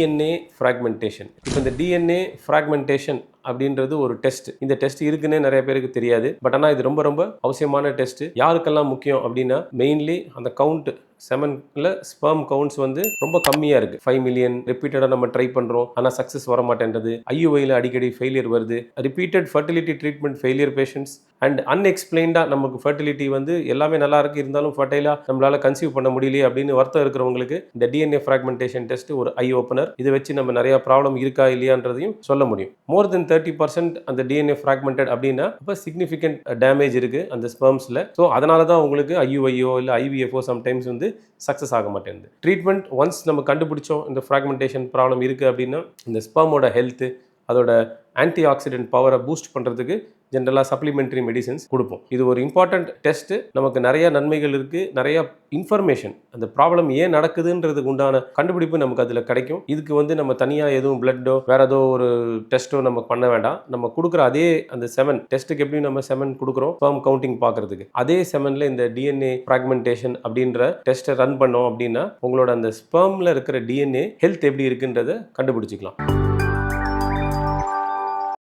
DNA fragmentation. இப்போ இந்த DNA fragmentation அப்படின்றது ஒரு டெஸ்ட். இந்த டெஸ்ட் இருக்குன்னே நிறைய பேருக்கு தெரியாது. பட் ஆனால் இது ரொம்ப ரொம்ப அவசியமான டெஸ்ட். யாருக்கெல்லாம் முக்கியம் அப்படின்னா மெயின்லி அந்த கவுண்ட் செமன்ல ஸ்பெர்ம் கவுண்ட்ஸ் வந்து ரொம்ப கம்மியாக இருக்குது. 5 மில்லியன் ரிப்பீட்டடாக நம்ம ட்ரை பண்ணுறோம், ஆனால் சக்ஸஸ் வர மாட்டேன்றது. ஐயுஐயில் அடிக்கடி ஃபெயிலியர் வருது. Repeated fertility treatment failure patients and அன்எக்ஸ்பிளைன்டாக நமக்கு ஃபர்டிலிட்டி வந்து எல்லாமே நல்லா இருக்கு, இருந்தாலும் ஃபர்டைலாக நம்மளால கன்சீவ் பண்ண முடியலையே அப்படின்னு வருத்தம் இருக்கிறவங்களுக்கு இந்த டிஎன்ஏ ஃப்ராக்மெண்டேஷன் டெஸ்ட் ஒரு ஐ ஓப்பனர். இதை வச்சு நம்ம நிறைய ப்ராப்ளம் இருக்கா இல்லையான்றதையும் சொல்ல முடியும். மோர் தென் 30% அந்த டிஎன்ஏ ஃப்ராக்மெண்டட் அப்படின்னா இப்போ சிக்னிஃபிகண்ட் டேமேஜ் இருக்குது அந்த ஸ்பெர்ம்ஸில். ஸோ அதனால தான் உங்களுக்கு ஐயுஐயோ இல்லை ஐவிஎஃப்ஓ சம்டைம்ஸ் வந்து சக்ஸஸ் ஆக மாட்டேங்குது. ட்ரீட்மெண்ட் ஒன்ஸ் நம்ம கண்டுபிடிச்சோம் இந்த ஃப்ராக்மெண்டேஷன் ப்ராப்ளம் இருக்குது அப்படின்னா இந்த ஸ்பெர்மோட ஹெல்த்து, அதோட ஆன்டி ஆக்சிடென்ட் பவரை பூஸ்ட் பண்ணுறதுக்கு ஜென்ரலாக சப்ளிமெண்ட்ரி மெடிசன்ஸ் கொடுப்போம். இது ஒரு இம்பார்ட்டண்ட் டெஸ்ட்டு. நமக்கு நிறைய நன்மைகள் இருக்குது, நிறைய இன்ஃபர்மேஷன் அந்த ப்ராப்ளம் ஏன் நடக்குதுன்றதுக்கு உண்டான கண்டுபிடிப்பு நமக்கு அதில் கிடைக்கும். இதுக்கு வந்து நம்ம தனியாக எதுவும் பிளட்டோ வேறு ஏதோ ஒரு டெஸ்ட்டோ நம்ம பண்ண வேண்டாம். நம்ம கொடுக்குற அதே அந்த செமன் டெஸ்ட்டுக்கு எப்படி நம்ம செமன் கொடுக்குறோம் ஸ்பெர்ம் கவுண்டிங் பார்க்கறதுக்கு, அதே செமனில் இந்த டிஎன்ஏ ஃப்ராக்மெண்டேஷன் அப்படின்ற டெஸ்ட்டை ரன் பண்ணோம் அப்படின்னா உங்களோட அந்த ஸ்பெர்மில் இருக்கிற டிஎன்ஏ ஹெல்த் எப்படி இருக்குன்றதை கண்டுபிடிச்சிக்கலாம்.